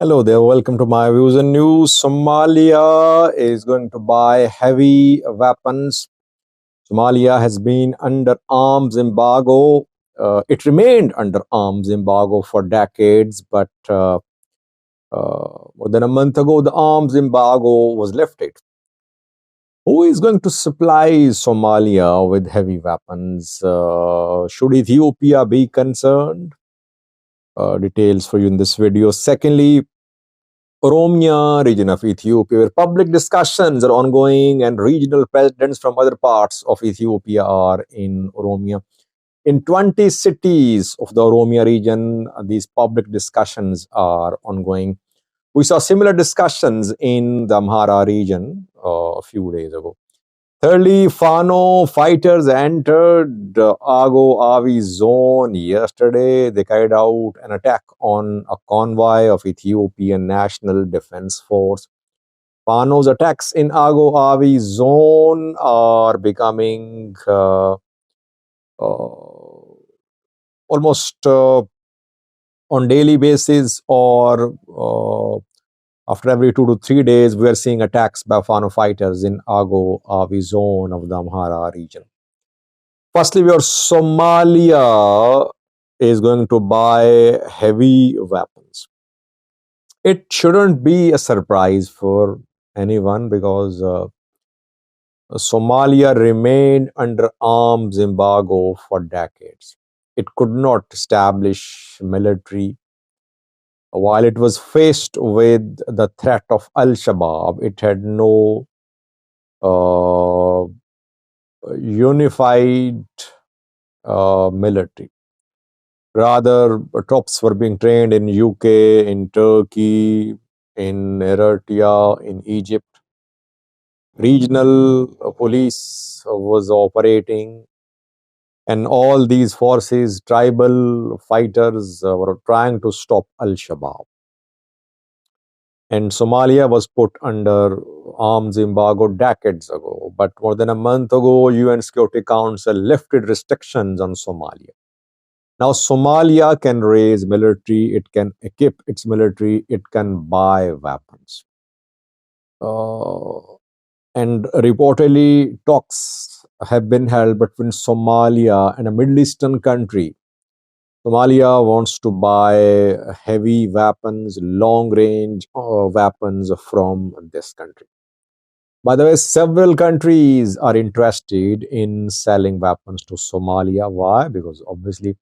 Hello there, welcome to my views and news. Somalia is going to buy heavy weapons. Somalia has been under arms embargo. It remained under arms embargo for decades, but more than a month ago, the arms embargo was lifted. Who is going to supply Somalia with heavy weapons? Should Ethiopia be concerned? Details for you in this video. Secondly, Oromia region of Ethiopia, where public discussions are ongoing and regional presidents from other parts of Ethiopia are in Oromia. In 20 cities of the Oromia region, these public discussions are ongoing. We saw similar discussions in the Amhara region a few days ago. Thirdly, Fano fighters entered Ago Avi zone yesterday. They carried out an attack on a convoy of Ethiopian National Defense Force. Fano's attacks in Ago Avi zone are becoming almost on daily basis, or after every 2 to 3 days, we are seeing attacks by Fano fighters in Ago Avi zone of the Amhara region. Firstly, where Somalia is going to buy heavy weapons. It shouldn't be a surprise for anyone because Somalia remained under arms embargo for decades. It could not establish military. While it was faced with the threat of Al-Shabaab, it had no unified military. Rather, troops were being trained in UK, in Turkey, in Eritrea, in Egypt. Regional police was operating, and all these forces, tribal fighters, were trying to stop Al-Shabaab. And Somalia was put under arms embargo decades ago. But more than a month ago, UN Security Council lifted restrictions on Somalia. Now, Somalia can raise military, it can equip its military, it can buy weapons. And reportedly, talks have been held between Somalia and a Middle Eastern country. Somalia wants to buy heavy weapons, long-range weapons from this country. By the way, several countries are interested in selling weapons to Somalia. Why? Because obviously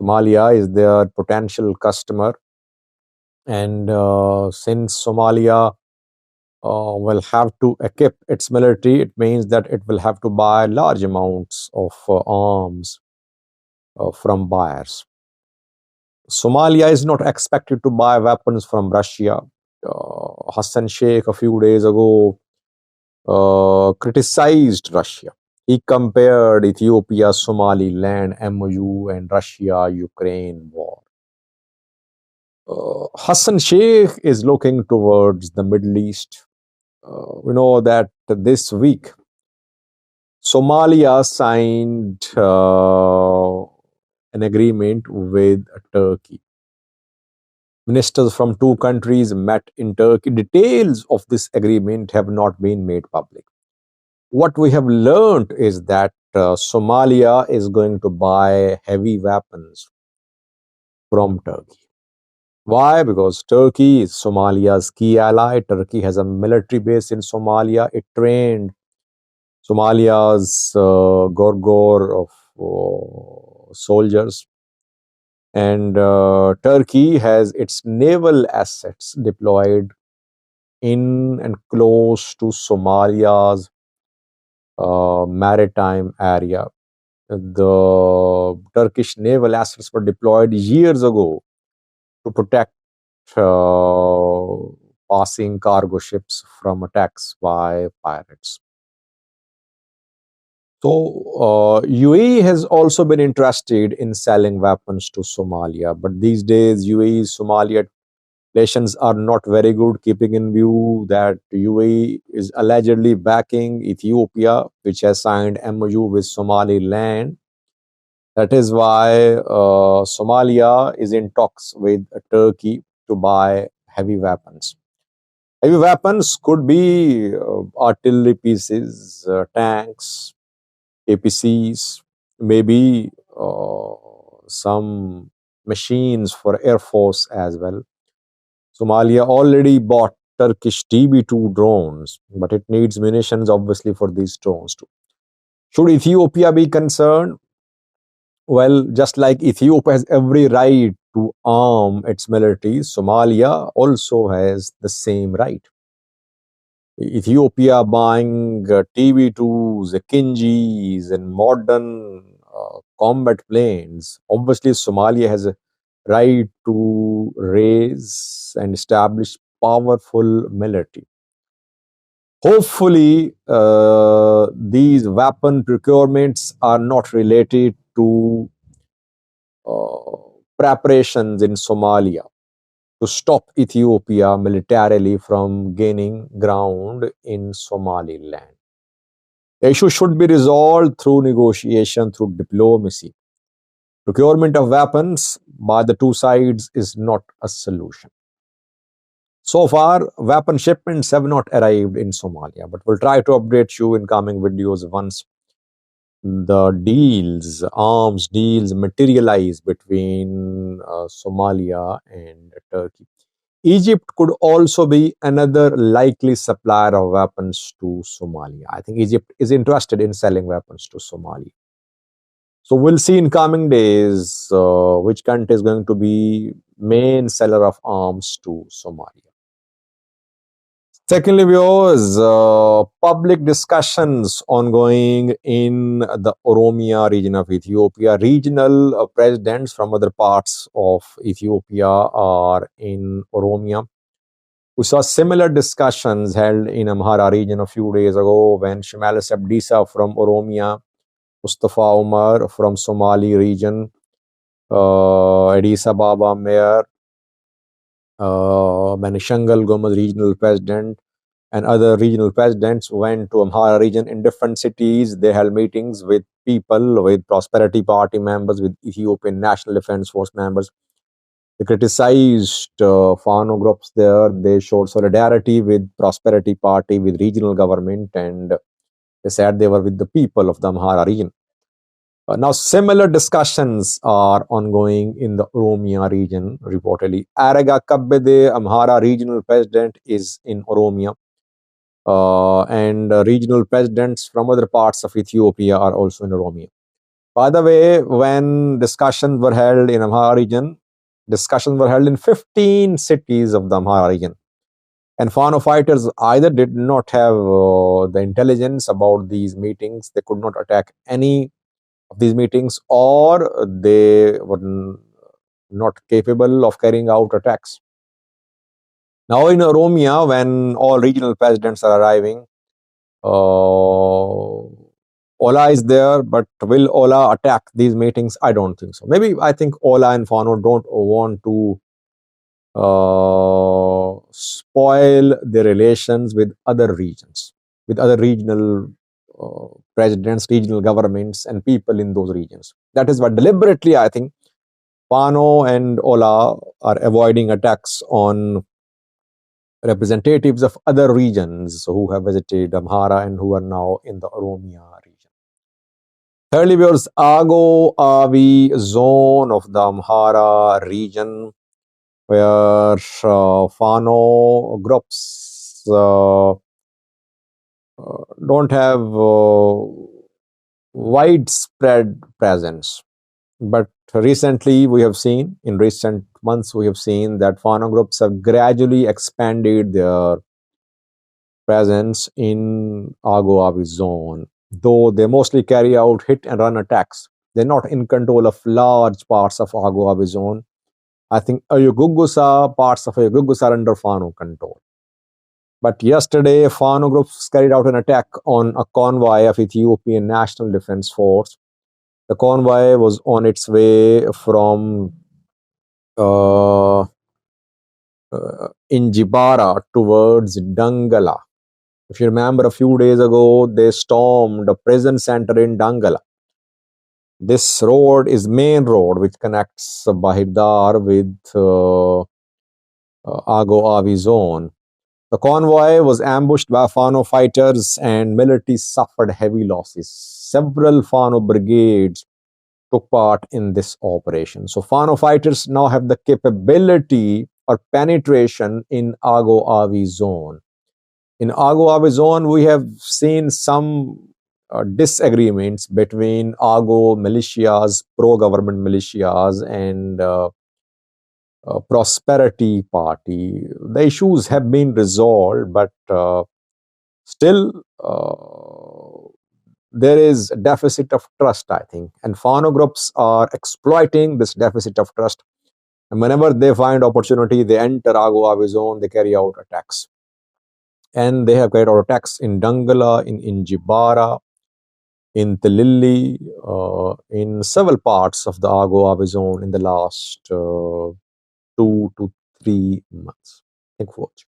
Somalia is their potential customer, and since Somalia will have to equip its military, it means that it will have to buy large amounts of arms from buyers. Somalia is not expected to buy weapons from Russia. Hassan Sheikh a few days ago criticized Russia. He compared Ethiopia-Somaliland MOU and Russia-Ukraine war. Hassan Sheikh is looking towards the Middle East. We know that this week Somalia signed an agreement with Turkey. Ministers from two countries met in Turkey. Details of this agreement have not been made public. What we have learned is that Somalia is going to buy heavy weapons from Turkey. Why? Because Turkey is Somalia's key ally. Turkey has a military base in Somalia. It trained Somalia's gorgor of soldiers. And Turkey has its naval assets deployed in and close to Somalia's maritime area. The Turkish naval assets were deployed years ago to protect passing cargo ships from attacks by pirates. So UAE has also been interested in selling weapons to Somalia, but these days UAE-Somalia relations are not very good, keeping in view that UAE is allegedly backing Ethiopia, which has signed MOU with Somaliland. That is why Somalia is in talks with Turkey to buy heavy weapons. Heavy weapons could be artillery pieces, tanks, APCs, maybe some machines for Air Force as well. Somalia already bought Turkish TB2 drones, but it needs munitions obviously for these drones too. Should Ethiopia be concerned? Well, just like Ethiopia has every right to arm its military, Somalia also has the same right. Ethiopia buying TB2s, Kinjis, and modern combat planes. Obviously, Somalia has a right to raise and establish powerful military. Hopefully, these weapon procurements are not related to uh, preparations in Somalia to stop Ethiopia militarily from gaining ground in Somaliland. The issue should be resolved through negotiation, through diplomacy. Procurement of weapons by the two sides is not a solution. So far, weapon shipments have not arrived in Somalia, but we'll try to update you in coming videos once the deals, arms deals materialize between Somalia and Turkey. Egypt could also be another likely supplier of weapons to Somalia. I think Egypt is interested in selling weapons to Somalia. So we'll see in coming days which country is going to be main seller of arms to Somalia. Secondly, viewers, public discussions ongoing in the Oromia region of Ethiopia. Regional presidents from other parts of Ethiopia are in Oromia. We saw similar discussions held in Amhara region a few days ago when Shimalis Abdisa from Oromia, Mustafa Umar from Somali region, Addis Ababa Mayor, Manishangal Gomez regional president, and other regional presidents went to Amhara region in different cities. They held meetings with people, with Prosperity Party members, with Ethiopian National Defense Force members. They criticized Fano groups there. They showed solidarity with Prosperity Party, with regional government, and they said they were with the people of the Amhara region. Now, similar discussions are ongoing in the Oromia region, reportedly. Araga Kabbede, Amhara regional president, is in Oromia. And regional presidents from other parts of Ethiopia are also in Oromia. By the way, when discussions were held in Amhara region, discussions were held in 15 cities of the Amhara region. And Fano fighters either did not have the intelligence about these meetings, they could not attack any of these meetings, or they were not capable of carrying out attacks. Now in Oromia, when all regional presidents are arriving, Ola is there, but will Ola attack these meetings? I don't think so. Maybe I think Ola and Fano don't want to spoil their relations with other regions, with other regional presidents, regional governments, and people in those regions. That is what deliberately I think Fano and Ola are avoiding attacks on representatives of other regions who have visited Amhara and who are now in the Oromia region. Thirdly, viewers, Ago Avi zone of the Amhara region, where Fano groups don't have widespread presence. But recently, we have seen, in recent months, we have seen that Fano groups have gradually expanded their presence in Ago Avi zone, though they mostly carry out hit and run attacks. They're not in control of large parts of Ago Avi zone. I think Ayugugusa, parts of Ayugugusa are under Fano control. But yesterday, Fano groups carried out an attack on a convoy of Ethiopian National Defense Force. The convoy was on its way from Injibara towards Dangala. If you remember, a few days ago, they stormed a prison center in Dangala. This road is main road which connects Bahidar with Ago Avi zone. The convoy was ambushed by Fano fighters and military suffered heavy losses. Several Fano brigades took part in this operation. So Fano fighters now have the capability or penetration in Ago Avi zone. In Ago Avi zone, we have seen some disagreements between Ago militias, pro-government militias, and Prosperity Party. The issues have been resolved, but still there is a deficit of trust, I think. And Fano groups are exploiting this deficit of trust. And whenever they find opportunity, they enter Ago Avi zone, they carry out attacks. And they have carried out attacks in Dangala, in Injibara, in Tilili, in several parts of the Ago Avi zone in the last 2 to 3 months. Thank you for watching.